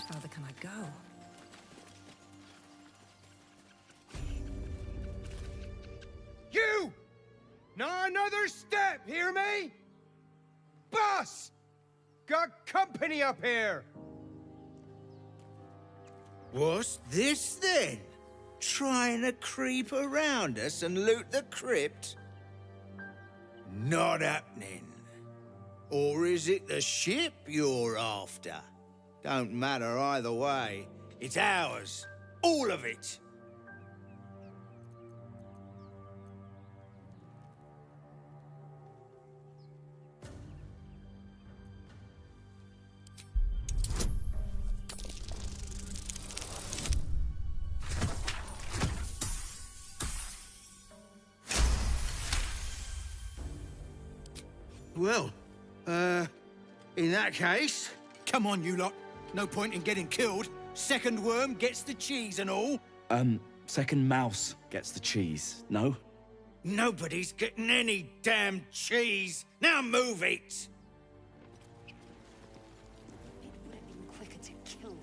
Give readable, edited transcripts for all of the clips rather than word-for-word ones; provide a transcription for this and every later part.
further can I go? You! Not another step, hear me? Boss! Got company up here! What's this then? Trying to creep around us and loot the crypt? Not happening. Or is it the ship you're after? Don't matter either way. It's ours. All of it. Well, in that case, come on, you lot. No point in getting killed. Second worm gets the cheese and all. Second mouse gets the cheese, no? Nobody's getting any damn cheese. Now move it! It would have been quicker to kill them.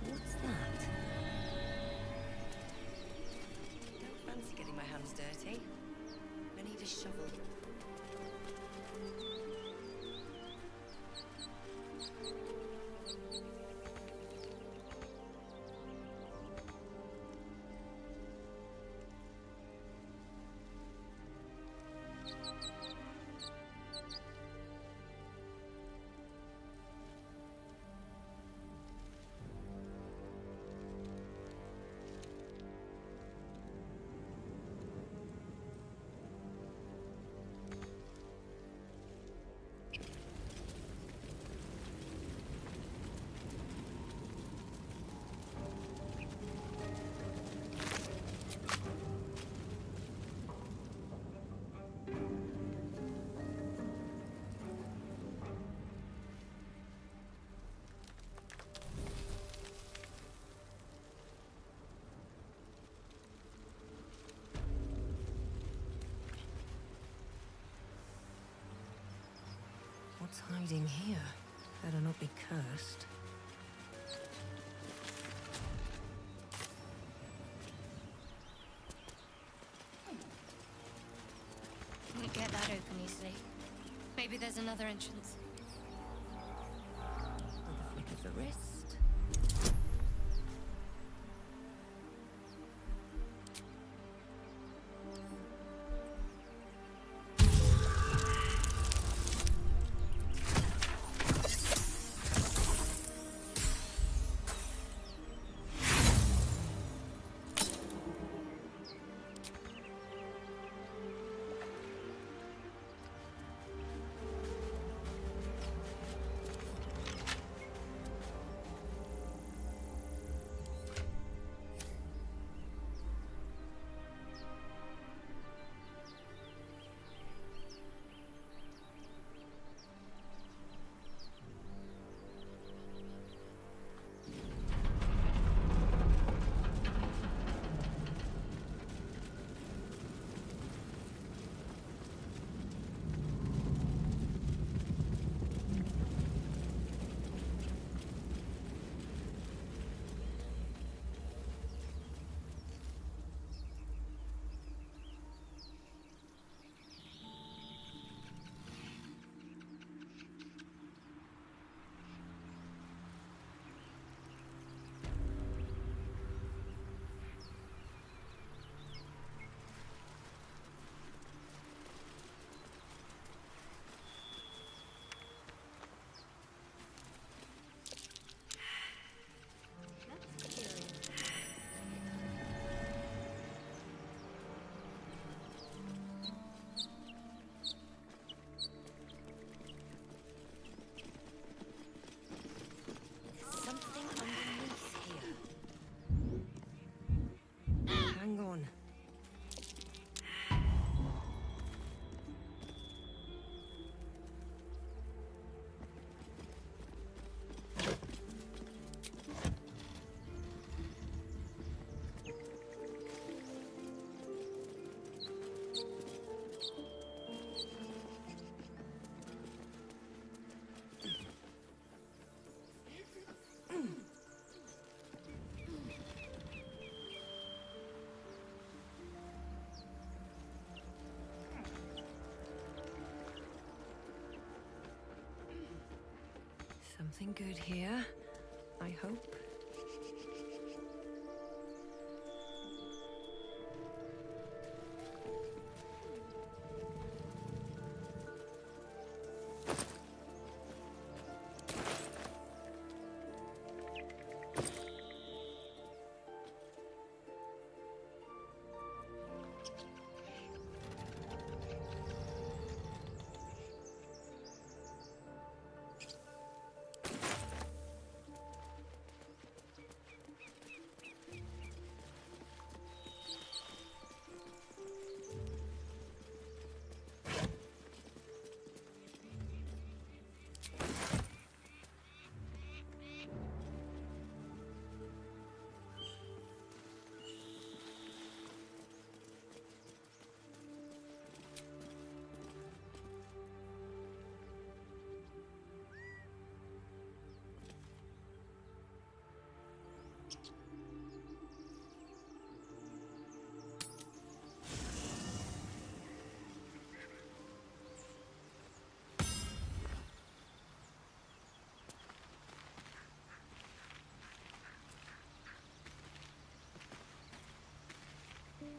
What's that? Don't fancy getting my hands dirty. I need a shovel. What's hiding here? Better not be cursed. Won't get that open easily. Maybe there's another entrance. With a flick of the wrist. Something good here, I hope.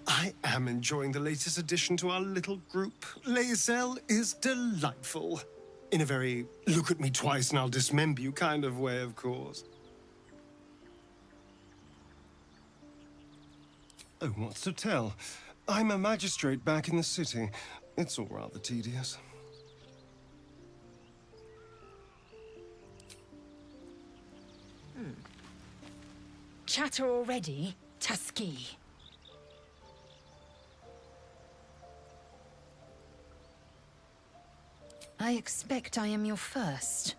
I am enjoying the latest addition to our little group. Lae'zel is delightful. In a very look at me twice and I'll dismember you kind of way, of course. Oh, what's to tell? I'm a magistrate back in the city. It's all rather tedious. Chatter already, Tuskee? I expect I am your first.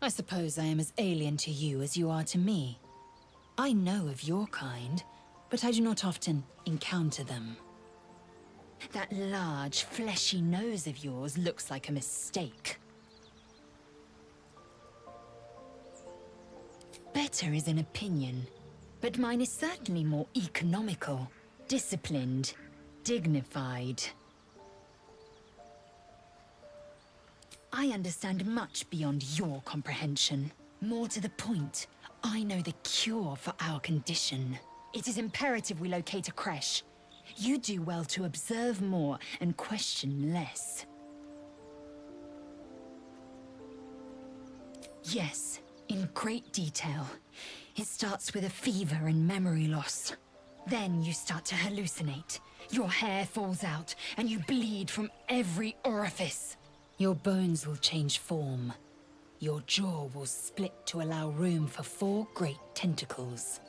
I suppose I am as alien to you as you are to me. I know of your kind, but I do not often encounter them. That large, fleshy nose of yours looks like a mistake. Better is an opinion, but mine is certainly more economical, disciplined, dignified. I understand much beyond your comprehension. More to the point, I know the cure for our condition. It is imperative we locate a creche. You do well to observe more and question less. Yes, in great detail. It starts with a fever and memory loss. Then you start to hallucinate. Your hair falls out, and you bleed from every orifice. Your bones will change form. Your jaw will split to allow room for 4 great tentacles.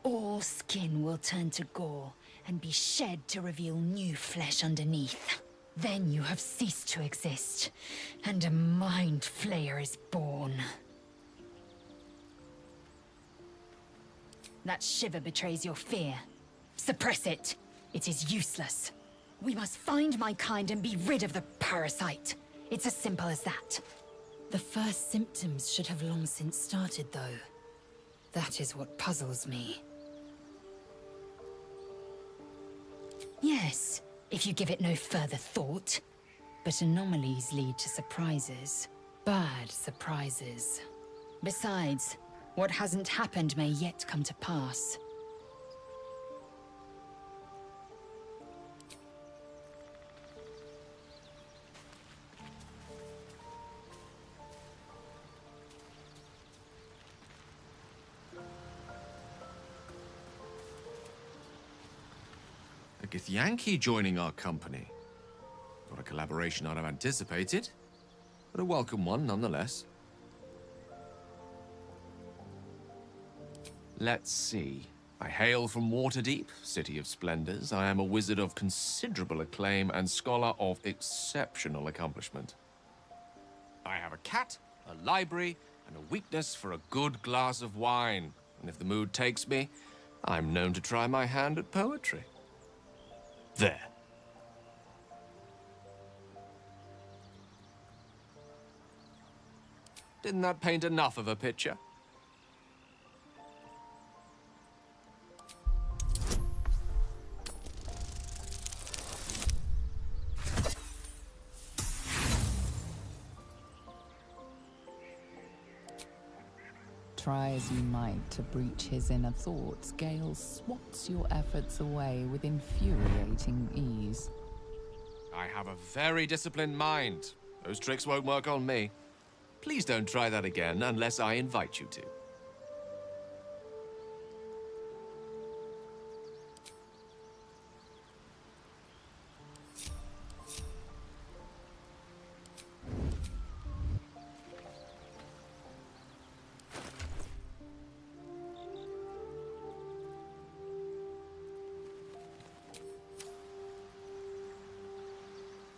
All skin will turn to gore and be shed to reveal new flesh underneath. Then you have ceased to exist, and a Mind Flayer is born. That shiver betrays your fear. Suppress it. It is useless. We must find my kind and be rid of the parasite. It's as simple as that. The first symptoms should have long since started, though. That is what puzzles me. Yes, if you give it no further thought. But anomalies lead to surprises. Bad surprises. Besides, what hasn't happened may yet come to pass. A Githyanki joining our company. Not a collaboration I'd have anticipated, but a welcome one nonetheless. Let's see. I hail from Waterdeep, City of Splendors. I am a wizard of considerable acclaim and scholar of exceptional accomplishment. I have a cat, a library, and a weakness for a good glass of wine. And if the mood takes me, I'm known to try my hand at poetry. There. Didn't that paint enough of a picture? Try as you might to breach his inner thoughts, Gale swats your efforts away with infuriating ease. I have a very disciplined mind. Those tricks won't work on me. Please don't try that again unless I invite you to.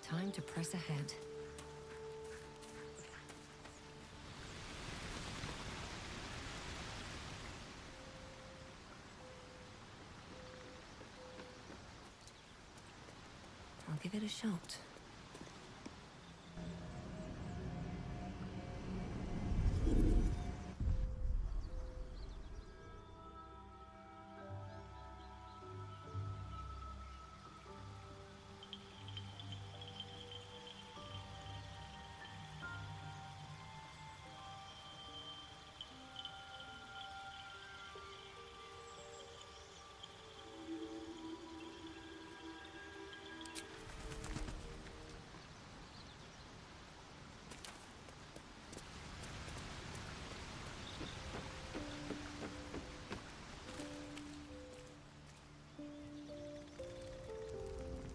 Time to press ahead. I'll give it a shot.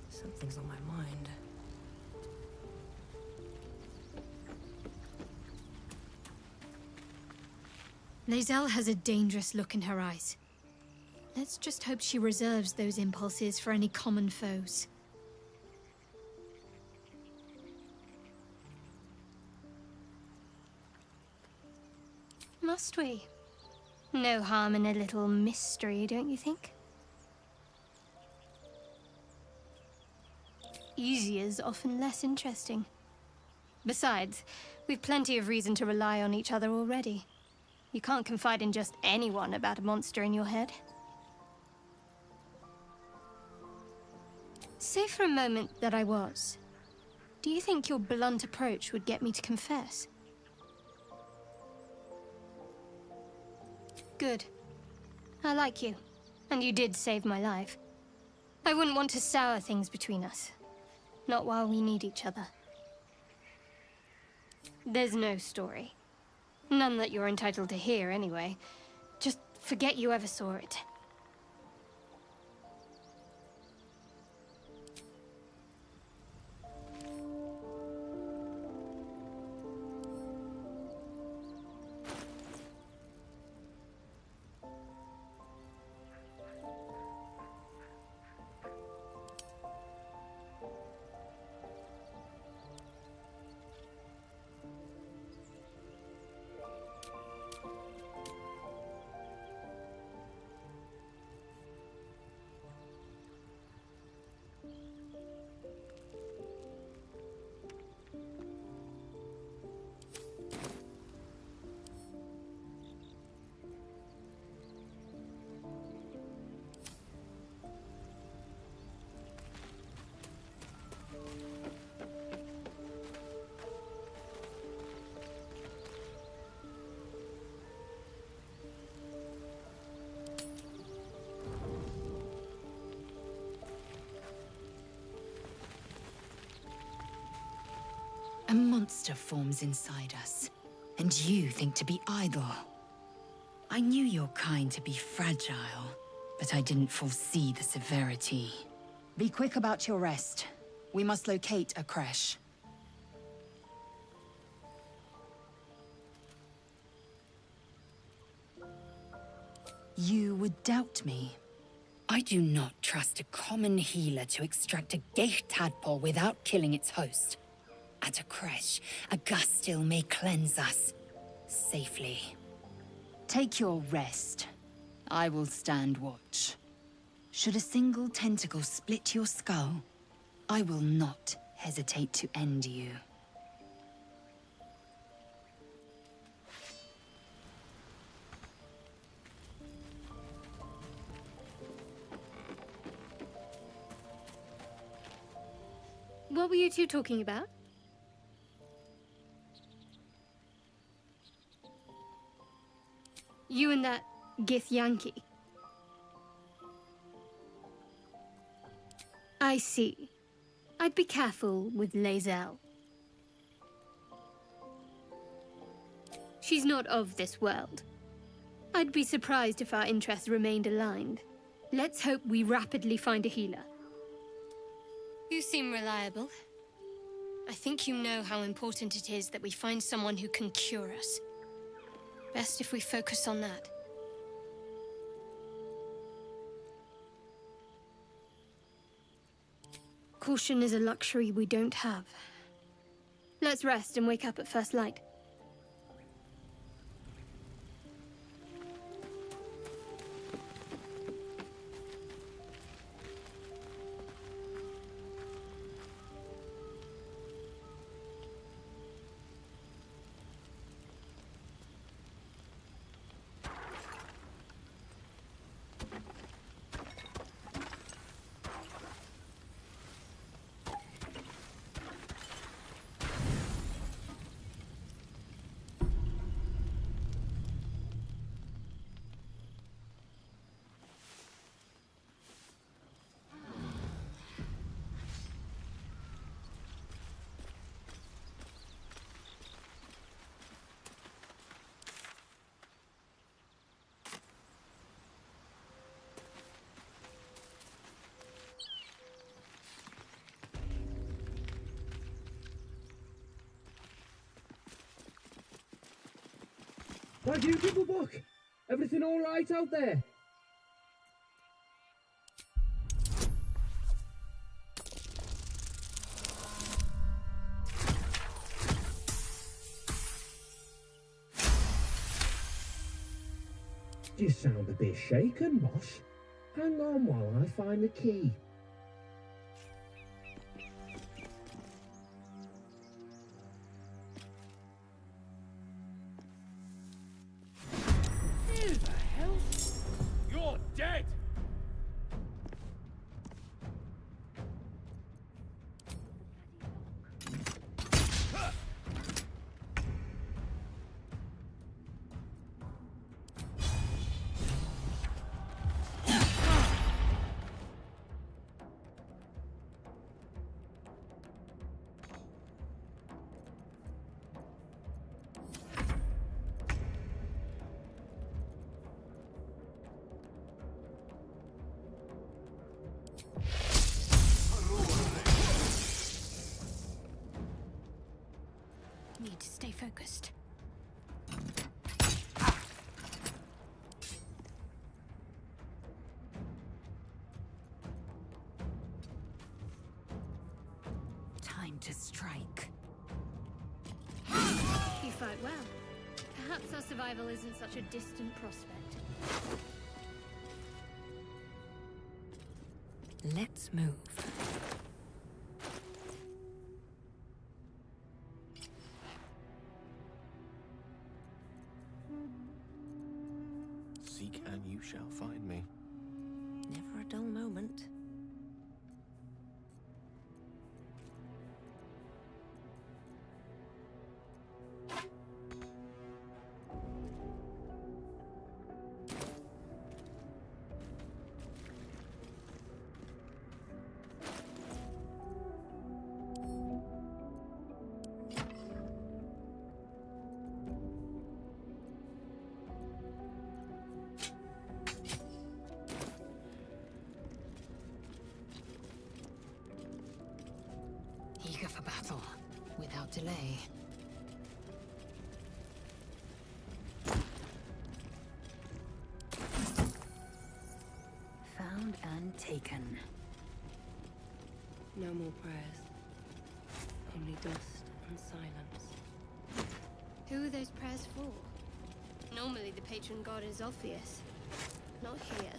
Something's on my mind. Lae'zel has a dangerous look in her eyes. Let's just hope she reserves those impulses for any common foes. Must we? No harm in a little mystery, don't you think? Easier's often less interesting. Besides, we've plenty of reason to rely on each other already. You can't confide in just anyone about a monster in your head. Say for a moment that I was. Do you think your blunt approach would get me to confess? Good. I like you. And you did save my life. I wouldn't want to sour things between us. Not while we need each other. There's no story. None that you're entitled to hear, anyway. Just forget you ever saw it. A monster forms inside us, and you think to be idle. I knew your kind to be fragile, but I didn't foresee the severity. Be quick about your rest. We must locate a creche. You would doubt me. I do not trust a common healer to extract a ghaik tadpole without killing its host. At a creche, a Gustil may cleanse us safely. Take your rest. I will stand watch. Should a single tentacle split your skull, I will not hesitate to end you. What were you two talking about? You and that Githyanki. I see. I'd be careful with Lae'zel. She's not of this world. I'd be surprised if our interests remained aligned. Let's hope we rapidly find a healer. You seem reliable. I think you know how important it is that we find someone who can cure us. Best if we focus on that. Caution is a luxury we don't have. Let's rest and wake up at first light. Thank you, Doublebook. Everything all right out there? You sound a bit shaken, Moss. Hang on while I find the key. You're dead! Need to stay focused. Time to strike. You fight well. Perhaps our survival isn't such a distant prospect. Let's move. Seek and you shall find me. Never a dull moment. Eager for battle, without delay. Found and taken. No more prayers. Only dust and silence. Who are those prayers for? Normally the patron god is Orpheus. Not here.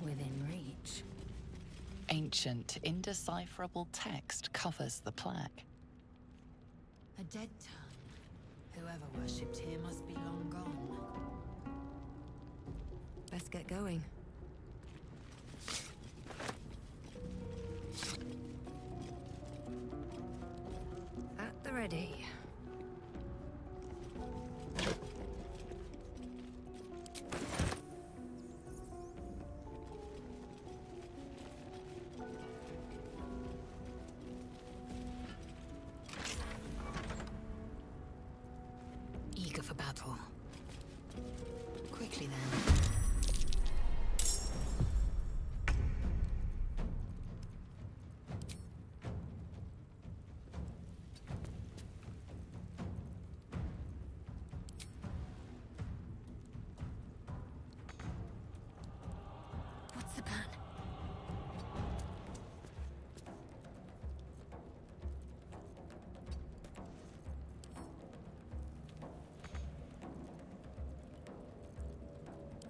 Within reach. Ancient, indecipherable text covers the plaque. A dead town. Whoever worshipped here must be long gone. Let's get going. ready. Eager for battle. Quickly then. What's the plan?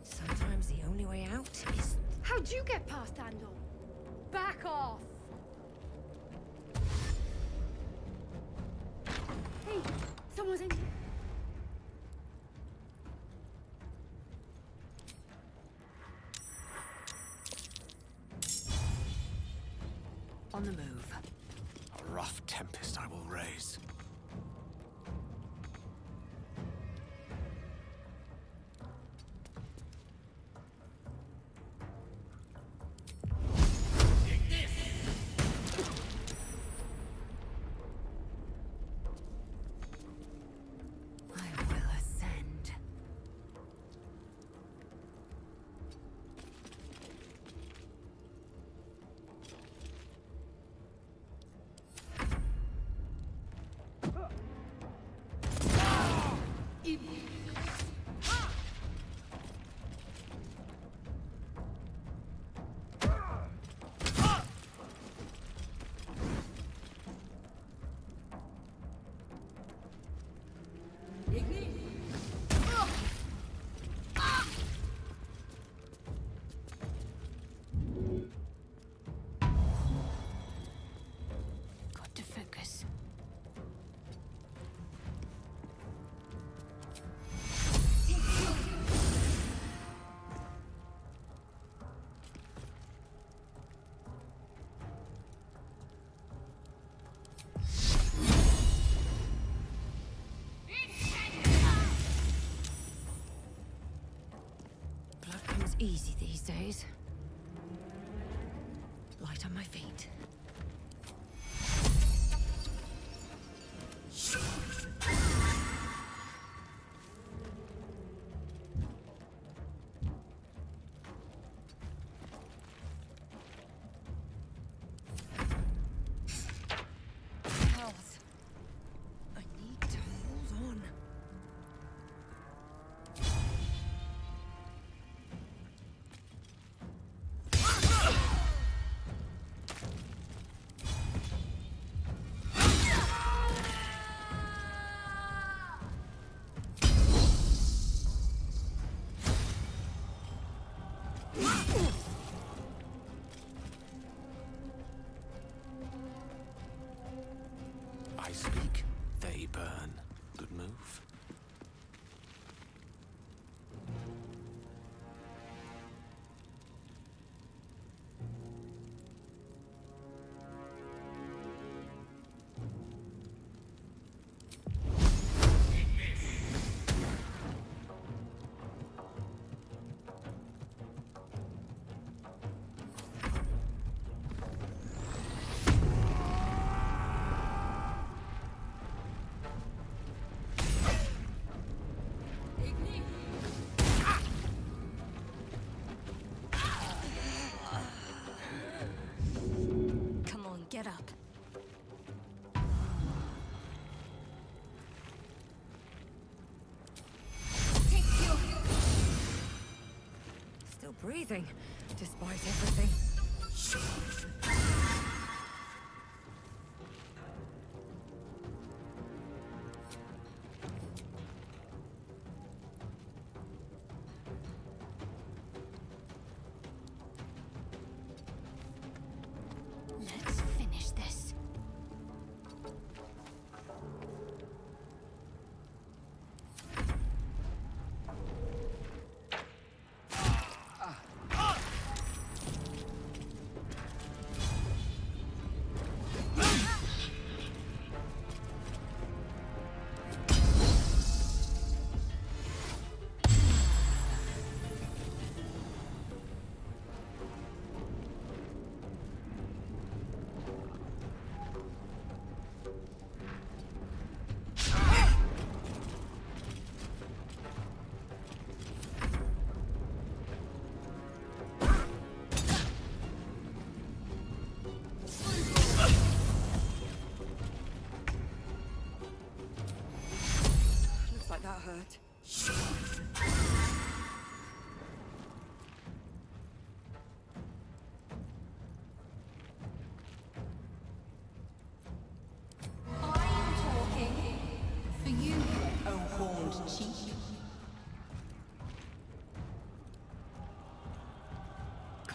Sometimes the only way out is... How'd you get past Andor? Back off! Hey, someone's in here. On the move. A rough tempest I will raise. I will ascend. Got to focus. Blood comes easy these days. Light on my feet. Health. I need to hold on. I speak, they burn. Good move. Come on, get up. Still breathing, despite everything. Let's finish this.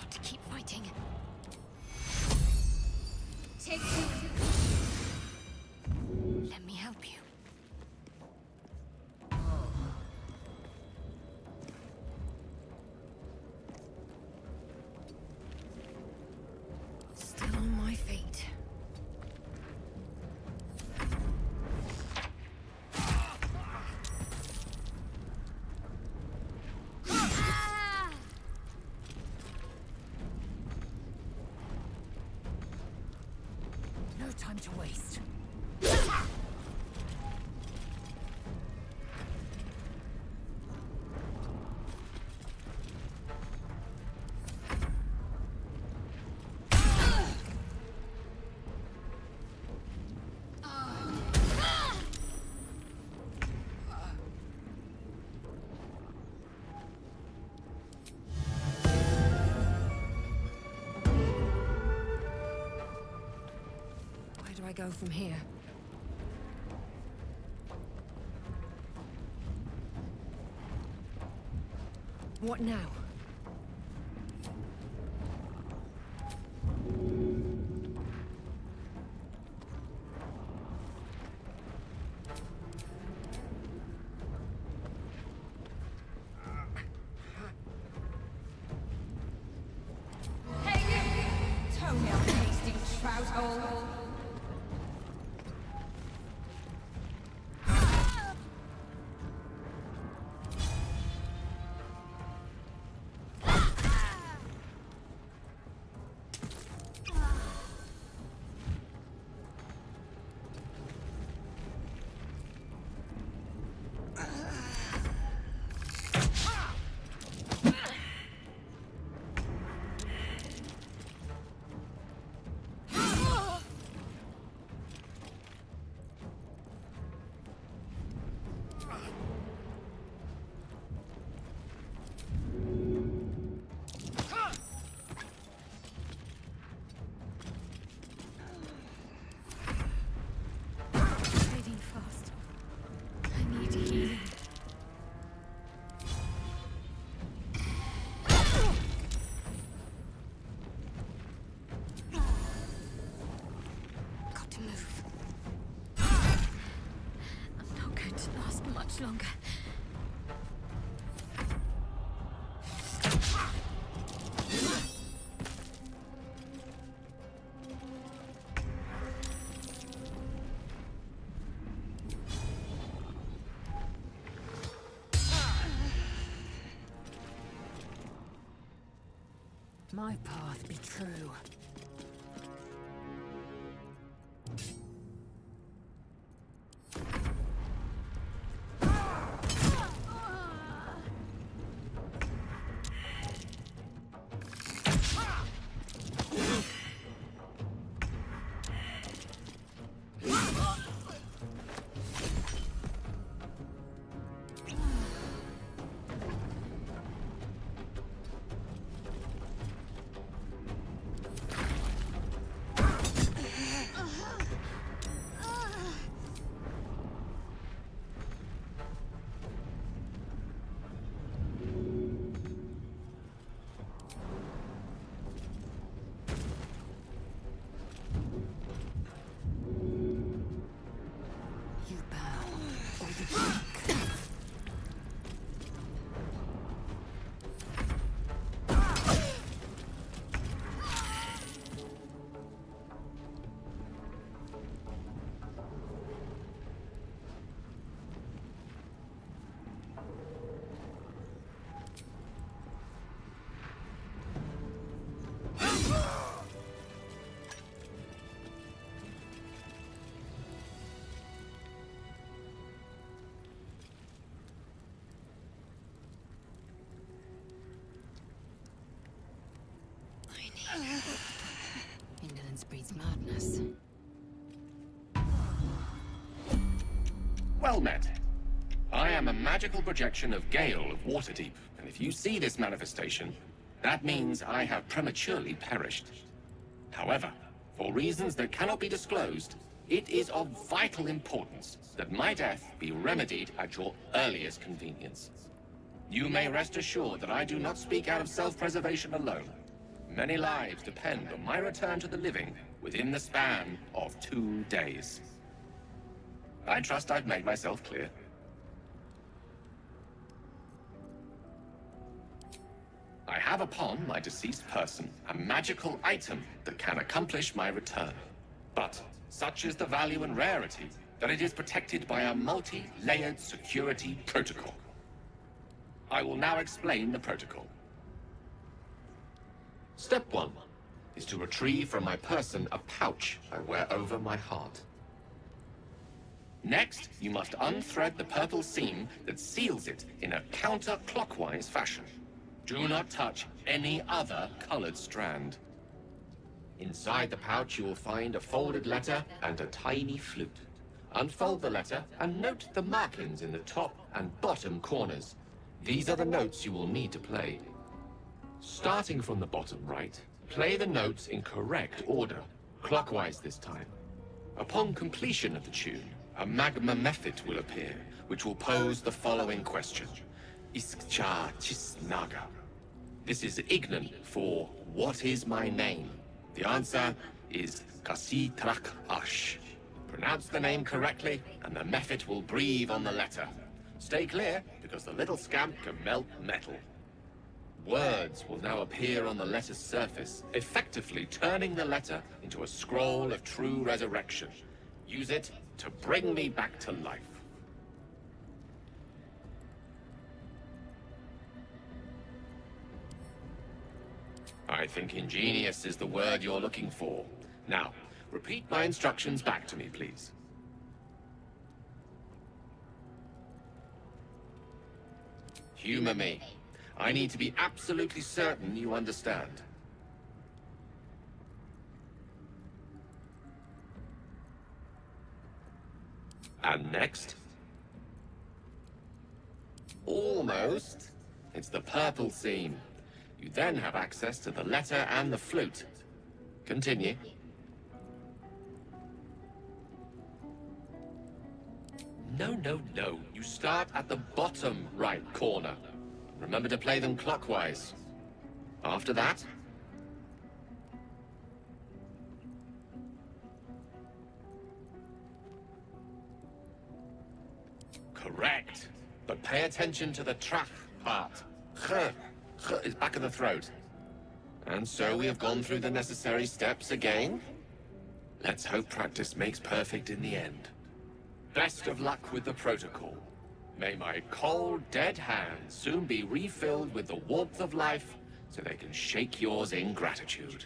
got to keep fighting. Take two. Let me help you. Still on my feet. No time to waste. Where do I go from here? What now? Toenail tasting trout hole. Fading fast. I need healing. Got to move. I'm not going to last much longer. My path be true. You bow, or the drink. Indolence breeds madness. Well met. I am a magical projection of Gale of Waterdeep, and if you see this manifestation, that means I have prematurely perished. However, for reasons that cannot be disclosed, it is of vital importance that my death be remedied at your earliest convenience. You may rest assured that I do not speak out of self-preservation alone. Many lives depend on my return to the living within the span of 2 days. I trust I've made myself clear. I have upon my deceased person a magical item that can accomplish my return. But such is the value and rarity that it is protected by a multi-layered security protocol. I will now explain the protocol. Step 1 is to retrieve from my person a pouch I wear over my heart. Next, you must unthread the purple seam that seals it in a counterclockwise fashion. Do not touch any other colored strand. Inside the pouch, you will find a folded letter and a tiny flute. Unfold the letter and note the markings in the top and bottom corners. These are the notes you will need to play. Starting from the bottom right, play the notes in correct order, clockwise this time. Upon completion of the tune, a magma mephit will appear, which will pose the following question. Iskcha Chisnaga. This is Ignan for what is my name? The answer is Kasitrak Ash. Pronounce the name correctly, and the mephit will breathe on the letter. Stay clear, because the little scamp can melt metal. Words will now appear on the letter's surface, effectively turning the letter into a scroll of true resurrection. Use it to bring me back to life. I think ingenious is the word you're looking for. Now, repeat my instructions back to me, please. Humor me. I need to be absolutely certain you understand. And next? Almost. It's the purple seam. You then have access to the letter and the flute. Continue. No. You start at the bottom right corner. Remember to play them clockwise. After that... Correct. But pay attention to the trach part. Ch is back of the throat. And so we have gone through the necessary steps again. Let's hope practice makes perfect in the end. Best of luck with the protocol. May my cold, dead hands soon be refilled with the warmth of life so they can shake yours in gratitude.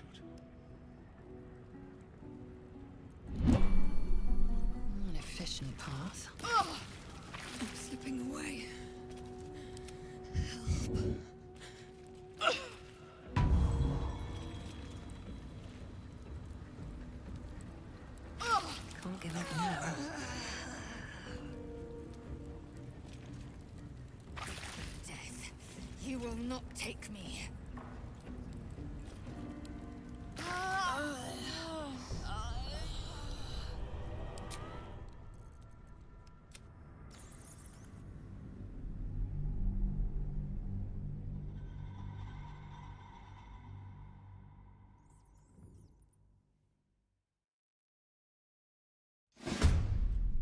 An efficient path. Oh, I'm slipping away. Help. Can't give up now. You will not take me.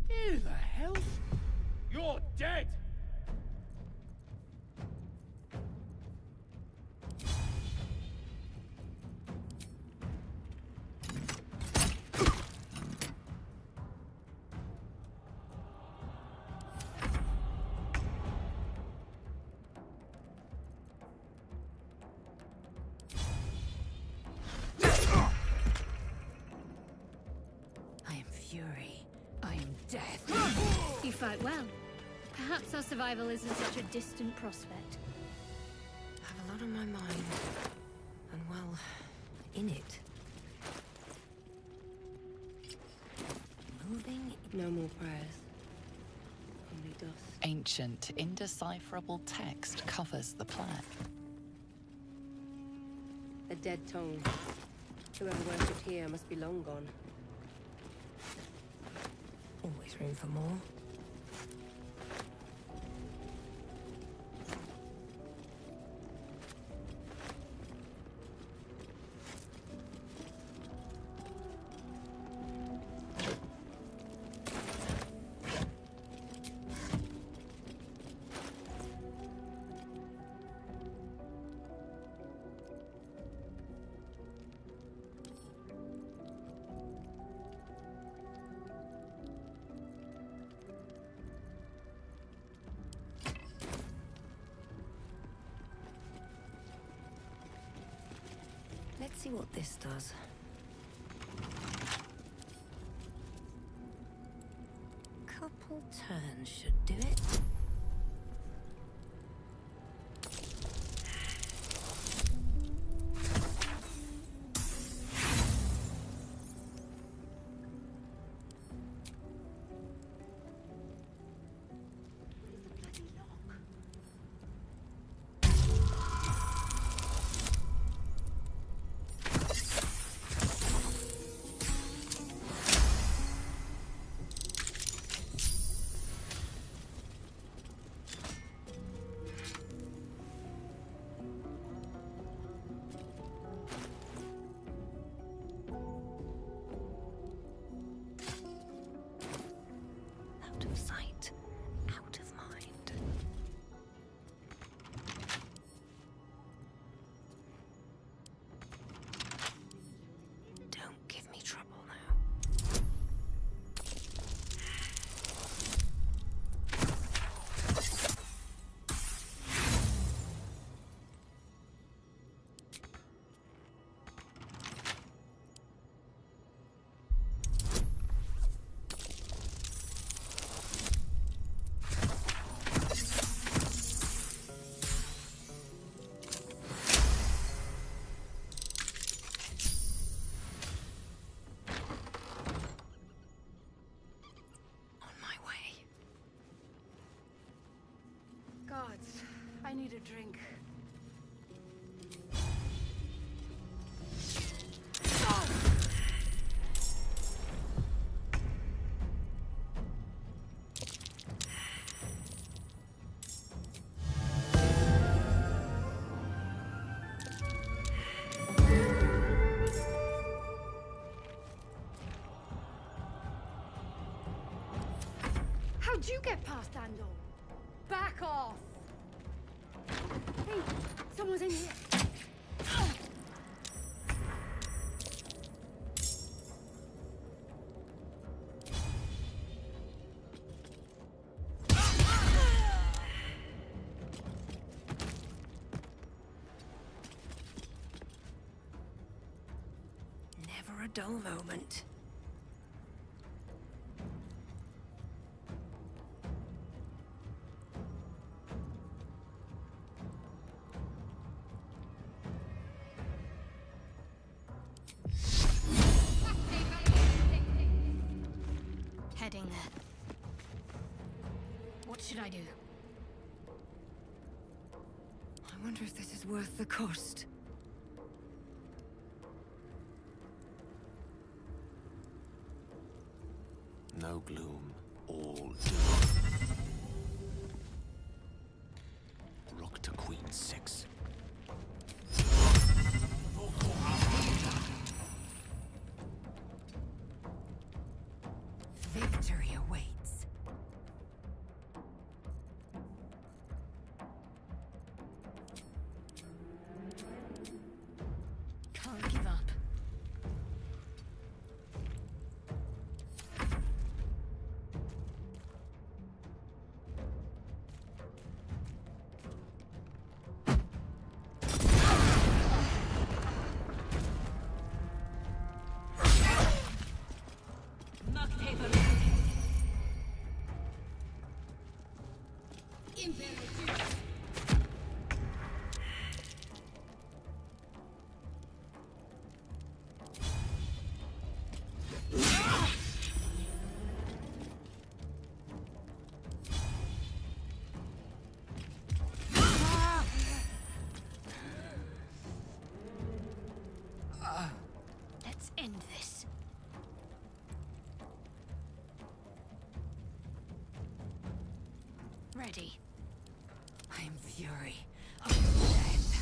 Who the hell? You're dead! You fight well. Perhaps our survival isn't such a distant prospect. I have a lot on my mind. And well, in it. Moving, no more prayers. Only dust. Ancient, indecipherable text covers the plan. A dead tongue. Whoever worshipped here must be long gone. Always room for more. see what this does. Couple turns should do it. Out of sight, out of mind. Don't give me trouble now. On my way. Gods, I need a drink. How'd you get past Andor? Back off! Hey, someone's in here. Never a dull moment. Heading there. What should I do? I wonder if this is worth the cost. No gloom, all doom. Rook to Queen 6. Victory awaits. Can't give up. Let's end this. Ready. I am fury of death.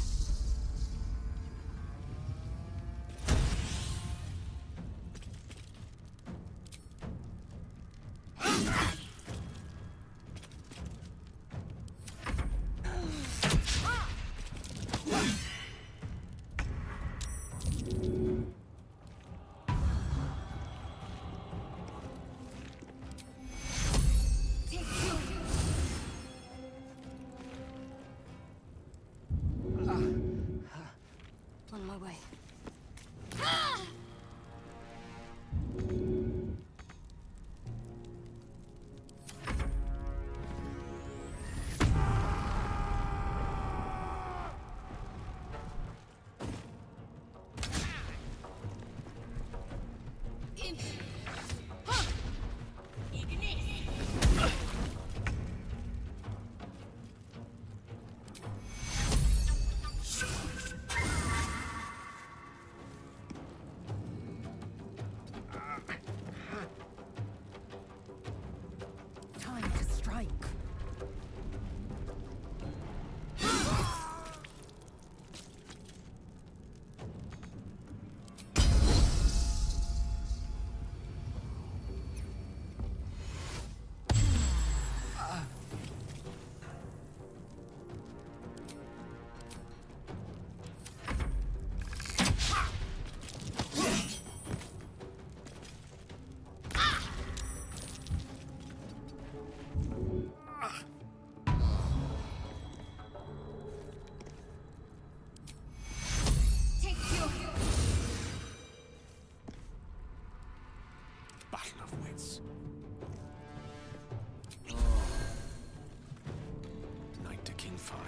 5.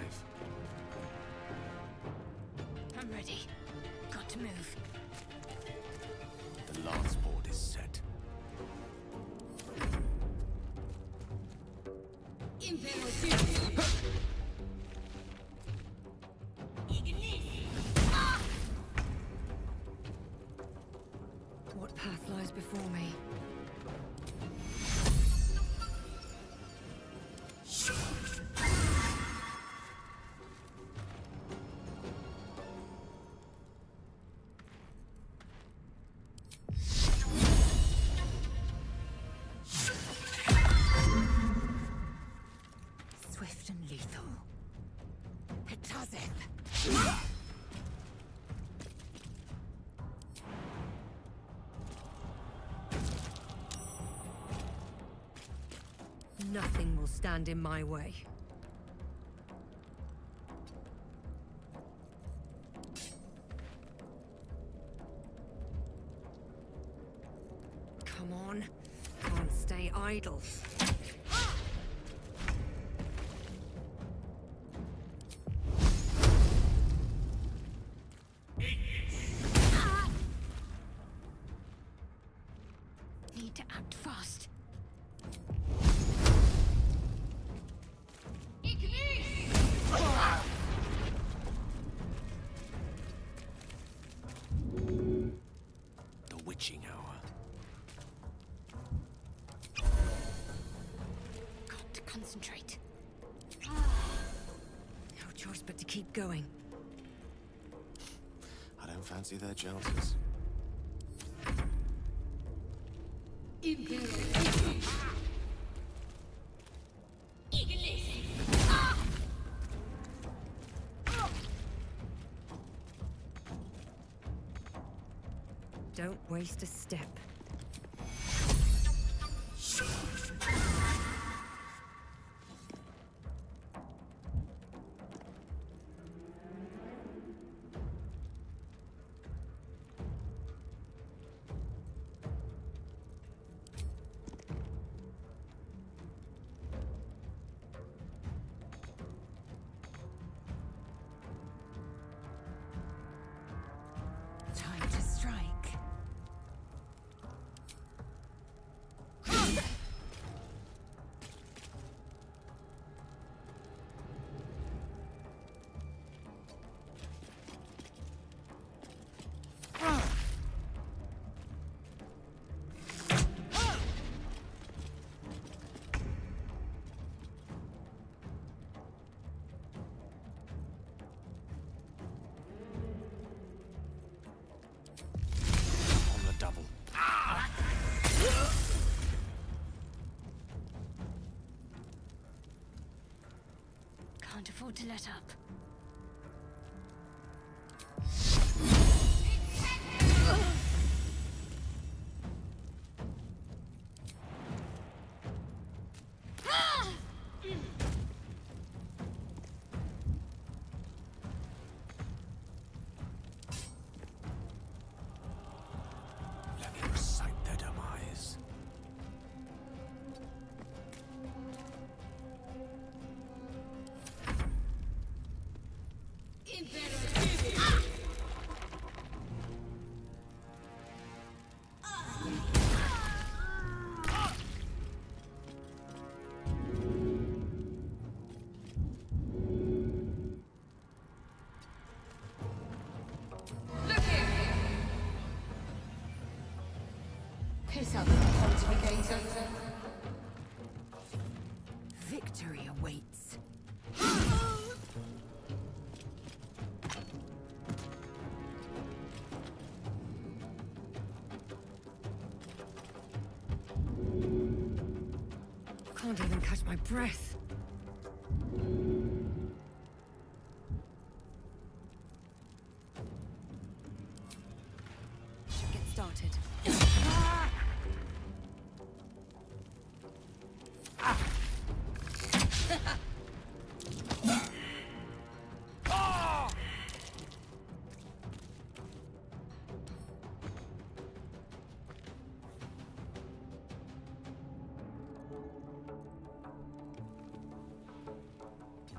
I'm ready. Got to move. The last board is set. What path lies before me? Swift and lethal. It does it. Nothing will stand in my way. Come on. Can't stay idle. Need to act fast. The witching hour. Got to concentrate. No choice but to keep going. I don't fancy their chances. Don't waste a step. Time to strike. On the double. Can't afford to let up. Let me recite their demise. Piss up, pontificator. Victory awaits. Can't even catch my breath. Should get started.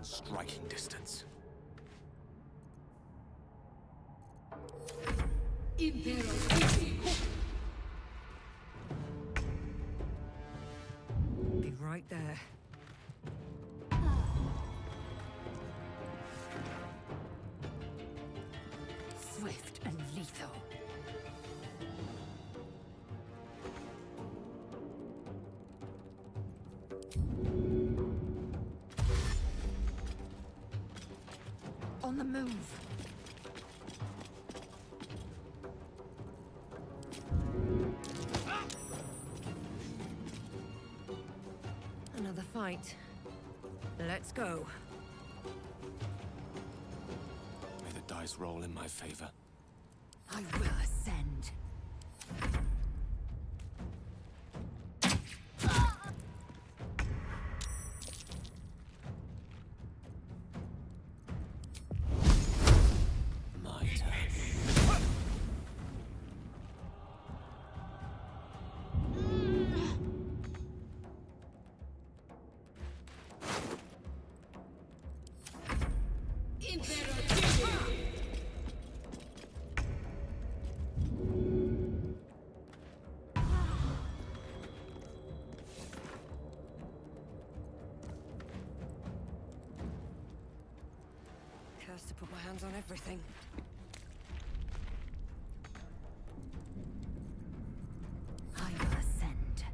striking distance. Be right there. Swift and lethal. On the move. Another fight. Let's go. May the dice roll in my favor. I will ascend. My turn. Cursed to put my hands on everything. I will ascend.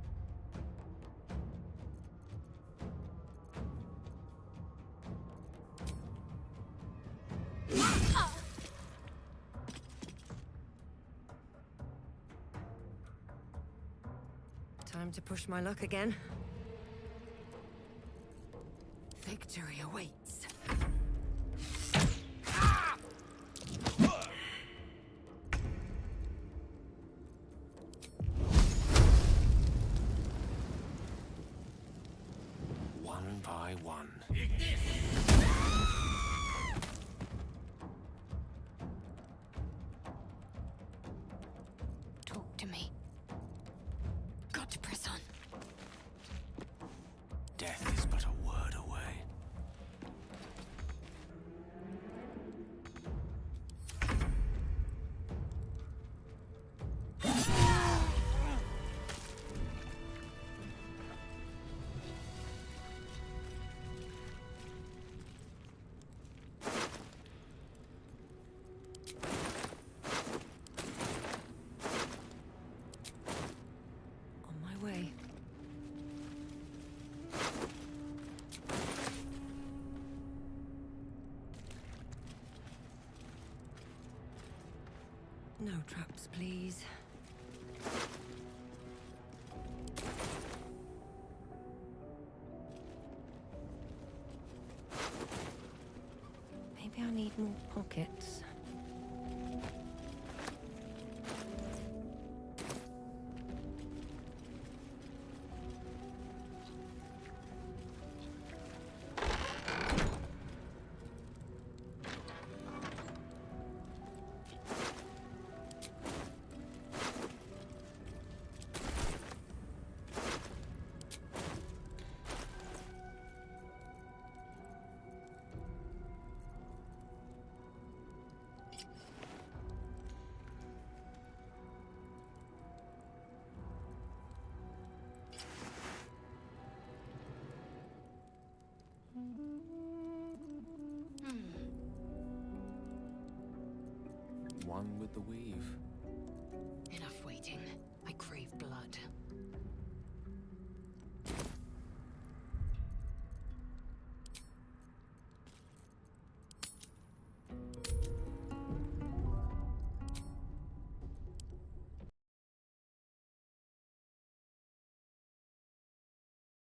Time to push my luck again. Victory awaits. One by one. Talk to me. Got to press on. Death is but a word away. On my way. No traps, please. Maybe I need more pockets. One with the weave. Enough waiting. I crave blood.